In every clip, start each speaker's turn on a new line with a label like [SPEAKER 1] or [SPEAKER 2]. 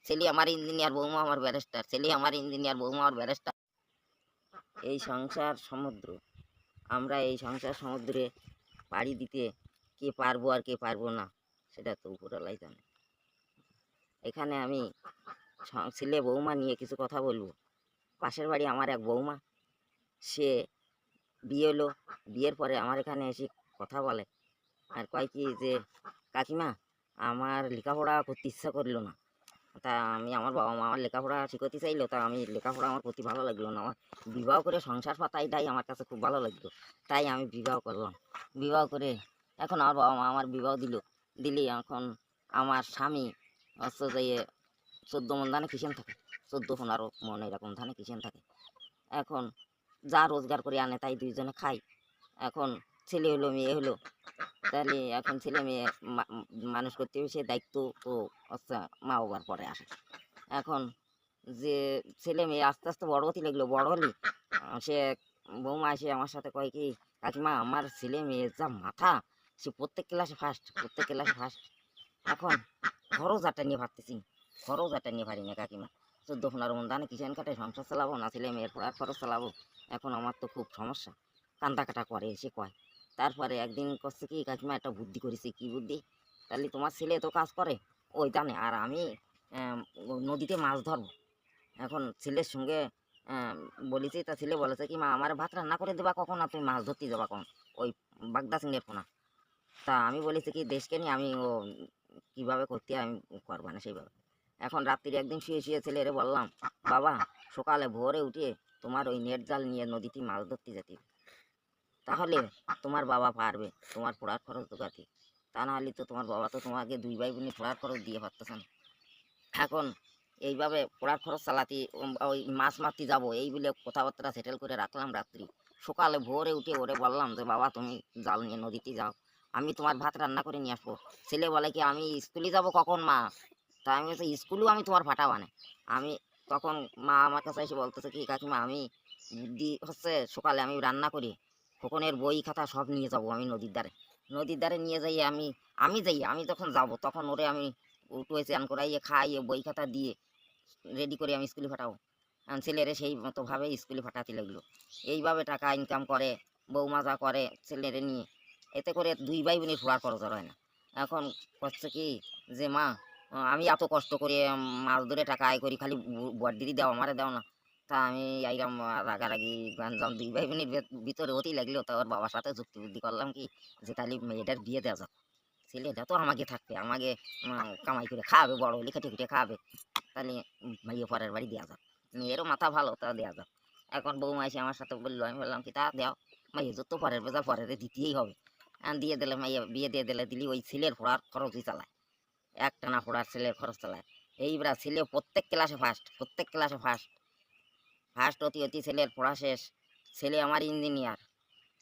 [SPEAKER 1] ছেলে আমার ইঞ্জিনিয়ার, বৌমা আমার ব্যারিস্টার, ছেলে আমার ইঞ্জিনিয়ার, বৌমা আমার ব্যারিস্টার। এই সংসার সমুদ্র, আমরা এই সংসার সমুদ্রে পাড়ি দিতে কে পারবো আর কে পারবো না সেটা তো উপরওয়ালাই জানে। এখানে আমি ছেলে বৌমা নিয়ে কিছু কথা বলবো। পাশের বাড়ি আমার এক বৌমা, সে বিয়ে হলো, বিয়ের পরে আমার এখানে এসে কথা বলে আর কয় কি যে কাকিমা আমার লেখাপড়া করতে ইচ্ছা করলো না। তা আমি আমার বাবা মা আমার লেখাপড়া শিখাতে চাইলো, তা আমি লেখাপড়া আমার প্রতি ভালো লাগলো না, আমার বিবাহ করে সংসার পাতাইটাই আমার কাছে খুব ভালো লাগলো, তাই আমি বিবাহ করলাম। বিবাহ করে এখন আমার বাবা মা আমার বিবাহ দিলি এখন আমার স্বামী হচ্ছে যে 14 মণ ধানে কিষেন থাকে, 14-15 মণ এরকম ধানে কিষেন থাকে। এখন যা রোজগার করে আনে তাই দুইজনে খাই। এখন ছেলে হলো মেয়ে হলো, তাহলে এখন ছেলে মেয়ে মানুষ করতে হবে, সে দায়িত্ব তো আচ্ছা মা বাবার পরে আসে। এখন যে ছেলে মেয়ে আস্তে আস্তে বড় হতে লাগলো, বড় হলে সে বৌমা এসে আমার সাথে কয় কি কাকিমা আমার ছেলে মেয়ের যা মাথা, সে প্রত্যেক ক্লাসে ফার্স্ট, প্রত্যেক ক্লাসে ফার্স্ট। এখন খরচ আটা নিয়ে পারতেছি, খরচ আটা নিয়ে পারি না কাকিমা। 14-15 মণ ধানে কিষেন কাটে সংসার চালাবো না ছেলে মেয়ের পড়ার খরচ চালাবো, এখন আমার তো খুব সমস্যা। কান্দা কাটা করে এসে কয়। তারপরে একদিন করছে কি কাকিমা একটা বুদ্ধি করেছি, কি বুদ্ধি, তাহলে তোমার ছেলে তো কাজ করে ওই জানে আর আমি নদীতে মাছ ধরবো। এখন ছেলের সঙ্গে বলেছি, তা ছেলে বলেছে কি মা আমার ভাত রান্না করে দেবা কখন আর তুমি মাছ ধরতে যাবা কখন, ওই বাগদা সিংহের পোনা। তা আমি বলেছি কি দেশকে নিয়ে আমি ও কীভাবে করতে হয় আমি করবো না সেইভাবে। এখন রাত্রিরে একদিন শুয়ে শুয়ে ছেলেরে বললাম বাবা সকালে ভোরে উঠে তোমার ওই নেট জাল নিয়ে নদীতে মাছ ধরতে যেতে, তাহলে তোমার বাবা পারবে তোমার পড়ার খরচ জোগাতে, তা নাহলে তো তোমার বাবা তো তোমাকে 2 ভাই বোনে পড়ার খরচ দিয়ে পারতেছে না। এখন এইভাবে পড়ার খরচ চালাতে ওই মাছ মারতে যাবো এই বলে কথাবার্তা সেটেল করে রাখলাম। রাত্রি সকালে ভোরে উঠে ওরে বললাম যে বাবা তুমি জাল নিয়ে নদীতে যাও, আমি তোমার ভাত রান্না করে নিয়ে আসবো। ছেলে বলে কি আমি স্কুলে যাব কখন মা, তা আমি বলছি স্কুলেও আমি তোমার ফাটা বানে। আমি তখন মা আমার কাছে এসে বলতেছে কি কাকিমা আমি বুদ্ধি হচ্ছে সকালে আমি রান্না করি, খোকনের বই খাতা সব নিয়ে যাব আমি নদীর ধারে, নদীর ধারে নিয়ে যাই আমি যখন যাব তখন ওরে আমি উঠে চান করাইয়ে খাইয়ে বই খাতা দিয়ে রেডি করে আমি স্কুলে পাঠাবো। ছেলেরে সেই মতোভাবে স্কুলে পাঠাতে লাগলো। এইভাবে টাকা ইনকাম করে বৌমা যা করে ছেলেরে নিয়ে, এতে করে 2 ভাই বোনের পড়ার খরচ হয় না। এখন হচ্ছে কি যে মা আমি এত কষ্ট করে মাছ ধরে টাকা আয় করি, খালি বড়দিদি দাও আমারে দাও না। তা আমি আইরাম রাগারাগি গঞ্জাম 2 ভাই বোনের ভিতরে হতেই লাগলো। তা ওর বাবার সাথে যুক্তি বুদ্ধি করলাম কি যে তাহলে মেয়েটার বিয়ে দেওয়া যাক, ছেলেটা তো আমাকে থাকবে, আমাকে কামাই করে খাওয়াবে, বড় হলে খেটে খুটে খাওয়াবে, তাহলে মেয়ে পরের বাড়ি দেওয়া যাক, মেয়েরও মাথা ভালো তা দেওয়া যাক। এখন বৌমা এসে আমার সাথে বললো, আমি বললাম কি তা দেও, মাইয়ে তো পরের বেজা পরের দিতেই হবে। দিয়ে দিলে মাইয়া বিয়ে দিয়ে দিলে দিলি ওই ছেলের পড়ার খরচই চালায়, একটানা পড়ার ছেলের খরচ চালায়। এইবার ছেলে প্রত্যেক ক্লাসে ফার্স্ট, প্রত্যেক ক্লাসে ফার্স্ট, ফার্স্ট অতি অতি ছেলের পড়া শেষ। ছেলে আমার ইঞ্জিনিয়ার,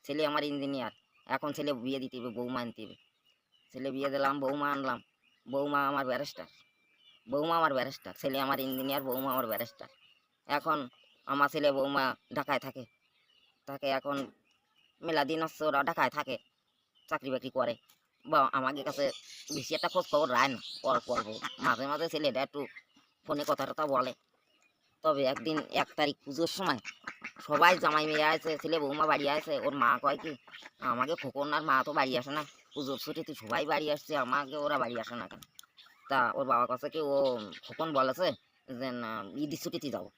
[SPEAKER 1] ছেলে আমার ইঞ্জিনিয়ার। এখন ছেলে বিয়ে দিতে হবে, বৌমা আনতে হবে। ছেলে বিয়ে দিলাম, বৌমা আনলাম, বৌমা আমার ব্যারিস্টার, বৌমা আমার ব্যারিস্টার, ছেলে আমার ইঞ্জিনিয়ার, বৌমা আমার ব্যারিস্টার। এখন আমার ছেলে বৌমা ঢাকায় থাকে, থাকে এখন মেলা দিন হচ্ছে ওরা ঢাকায় থাকে, চাকরি বাকরি করে বা আমাদের কাছে বেশি একটা খোঁজ খবর রায় না, অল্প অল্প মাঝে মাঝে ছেলেটা একটু ফোনে কথা টথা বলে। তবে একদিন 1 তারিখ পুজোর সময় সবাই জামাই মেয়ে আছে, ছেলে বৌমা বাড়ি আছে, ওর মা কয় কি আমাকে খোকন আর মা তো বাড়ি আসে না, পুজোর ছুটিতে সবাই বাড়ি আসছে আমাকে ওরা বাড়ি আসে না কেন। তা ওর বাবার কাছে কি ও খোকন বলেছে যে ঈদের ছুটিতে যাবো।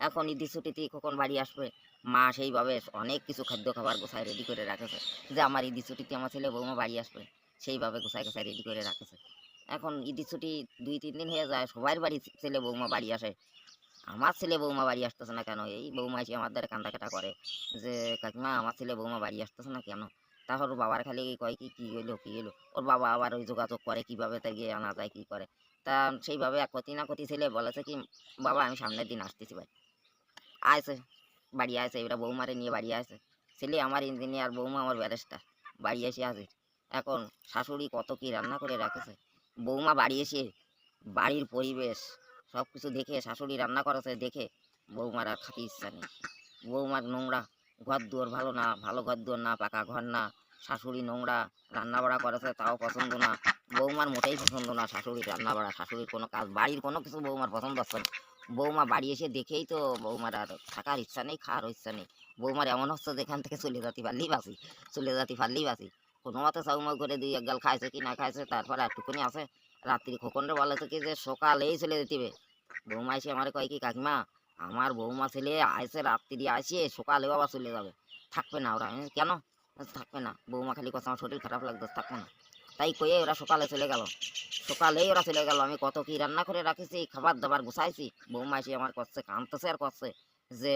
[SPEAKER 1] এখন ঈদের ছুটিতে খোকন বাড়ি আসবে, মা সেইভাবে অনেক কিছু খাদ্য খাবার গোছায় রেডি করে রাখেছে যে আমার ঈদের ছুটিতে আমার ছেলে বৌমা বাড়ি আসবে, সেইভাবে গোছায় গোছায় রেডি করে রাখেছে। এখন ঈদের ছুটি 2-3 দিন হয়ে যায়, সবার বাড়ি ছেলে বৌমা বাড়ি আসে, আমার ছেলে বৌমা বাড়ি আসতেছে না কেন। এই বৌমা এসে আমার দ্বারা কান্দাকাটা করে যে কাকিমা আমার ছেলে বৌমা বাড়ি আসতেছে না কেন। তাহলে ওর বাবার খালি কয় কি কী হলো কী হলো, ওর বাবা আবার ওই যোগাযোগ করে কীভাবে তাই গিয়ে আনা যায় কী করে। তা সেইভাবে এক কতি না কতি ছেলে বলেছে কি বাবা আমি সামনের দিন আসতেছি ভাই, আইছে বাড়ি আসে, এবার বৌমারে নিয়ে বাড়ি আসে। ছেলে আমার ইঞ্জিনিয়ার, বৌমা আমার ব্যারিস্টার, বাড়ি এসে আছে। এখন শাশুড়ি কত কি রান্না করে রাখেছে, বৌমা বাড়ি এসে বাড়ির পরিবেশ সব কিছু দেখে, শাশুড়ি রান্না করেছে দেখে বৌমার আর খাতে ইচ্ছা নেই। বৌমার নোংরা, ঘর দুয়ার ভালো না, ভালো ঘর দুয়ার না, পাকা ঘর না, শাশুড়ি নোংরা, রান্না বাড়া করেছে তাও পছন্দ না, বৌমার মোটেই পছন্দ না শাশুড়ির রান্না বাড়া, শাশুড়ির কোনো কাজ, বাড়ির কোনো কিছু বৌমার পছন্দ হচ্ছে না। বৌমা বাড়ি এসে দেখেই তো বৌমার আর থাকার ইচ্ছা নেই, খাওয়ার ইচ্ছা নেই। বৌমার এমন হচ্ছে যেখান থেকে চলে যেতে পারলেই বাঁচি, চলে যেতে পারলেই বাঁচি। কোনো মতে চাউমাউ করে দুই এক গাল খাইছে কি না খাইছে, তারপরে একটুকুনি আছে। রাত্রি খোকনরে বলেছে কি যে সকালেই চলে যেতে হবে। বৌমা এসে আমার কয় কি, কাকিমা আমার বৌমা ছেলে আইসে রাত্রি আসে সকালেও আবার চলে যাবে, থাকবে না ওরা। আমি, কেন? থাকবে না। বৌমা খালি কথা, আমার শরীর খারাপ লাগতো, থাকবে না। তাই কয়ে ওরা সকালে চলে গেল, সকালেই ওরা চলে গেল। আমি কত কি রান্না করে রাখেছি, খাবার দাবার গুছাইছি। বৌমা এসে আমার করছে, কাঁদতেছে আর করছে যে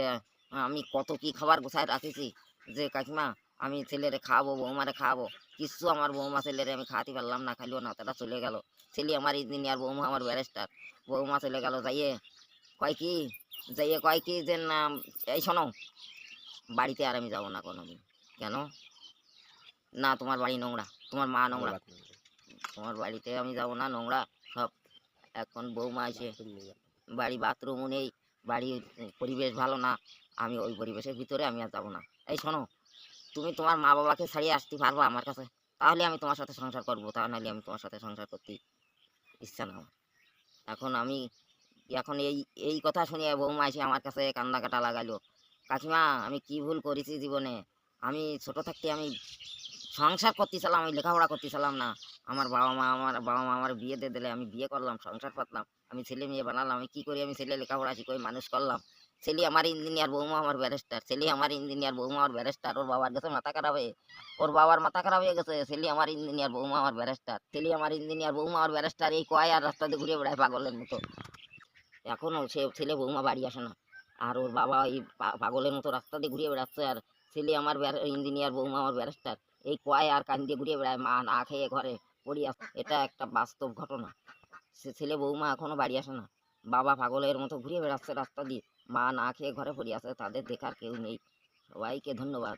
[SPEAKER 1] আমি কত কি খাবার গুছাই রাখেছি, যে কাকিমা আমি ছেলেরে খাওয়াবো, বৌমারে খাওয়াবো, কিছু আমার বৌমা ছেলেরে আমি খাওয়াতে পারলাম না, খালিও না, তারা চলে গেল। ছেলে আমার ইঞ্জিনিয়ার, বৌমা আমার ব্যারিস্টার। বৌমা চলে গেল যাইয়ে কয় কি, যাইয়ে কয় কি যে না, এই শোনো, বাড়িতে আর আমি যাবো না কোনোদিন। কেন? না, তোমার বাড়ি নোংরা, তোমার মা নোংরা, তোমার বাড়িতে আমি যাব না, নোংরা সব। এখন বৌমা আছে, বাড়ি বাথরুমও নেই, বাড়ির পরিবেশ ভালো না, আমি ওই পরিবেশের ভিতরে আমি আর যাবো না। এই শোনো, তুমি তোমার মা বাবাকে ছাড়িয়ে আসতে পারবা আমার কাছে, তাহলে আমি তোমার সাথে সংসার করবো, তা নাহলে আমি তোমার সাথে সংসার করতে ইচ্ছা না আমার। এখন আমি, এখন এই কথা শুনিয়ে বৌমা এসে আমার কাছে কান্না কাটা লাগালো। কাকিমা আমি কি ভুল করেছি জীবনে? আমি ছোট থাকতে আমি সংসার করতেছিলাম, আমি লেখাপড়া করতেছিলাম না। আমার বাবা মা আমার বিয়ে দিয়ে দিলে, আমি বিয়ে করলাম, সংসার পাতলাম, আমি ছেলে মেয়ে বানালাম। আমি কি করি, আমি ছেলে লেখাপড়া শিখে মানুষ করলাম। ছেলে আমার ইঞ্জিনিয়ার, বৌমা আমার ব্যারিস্টার। ছেলে আমার ইঞ্জিনিয়ার, বৌমা আমার ব্যারিস্টার। ওর বাবার গেছে মাথা খারাপ হয়ে, ওর বাবার মাথা খারাপ হয়ে গেছে। ছেলে আমার ইঞ্জিনিয়ার, বৌমা আমার ব্যারিস্টার। ছেলে আমার ইঞ্জিনিয়ার, বৌমা আমার ব্যারিস্টার, এই কয় আর রাস্তা দিয়ে ঘুরে বেড়ায় পাগলের মতো। এখনো সে ছেলে বৌমা বাড়ি আসে না, আর ওর বাবা এই পাগলের মতো রাস্তা দিয়ে ঘুরে বেড়াচ্ছে। আর ছেলে আমার ইঞ্জিনিয়ার, বৌমা আমার ব্যারিস্টার, এই কয় আর কান দিয়ে ঘুরে বেড়ায়, মা না খেয়ে ঘরে পড়ি আছে। এটা একটা বাস্তব ঘটনা। সে ছেলে বৌমা এখনো বাড়ি আসে না, বাবা পাগলের মতো ঘুরে বেড়াচ্ছে রাস্তা দিয়ে, মা না খেয়ে ঘরে পড়ে আছে, তাদের দেখার কেউ নেই। সবাইকে ধন্যবাদ।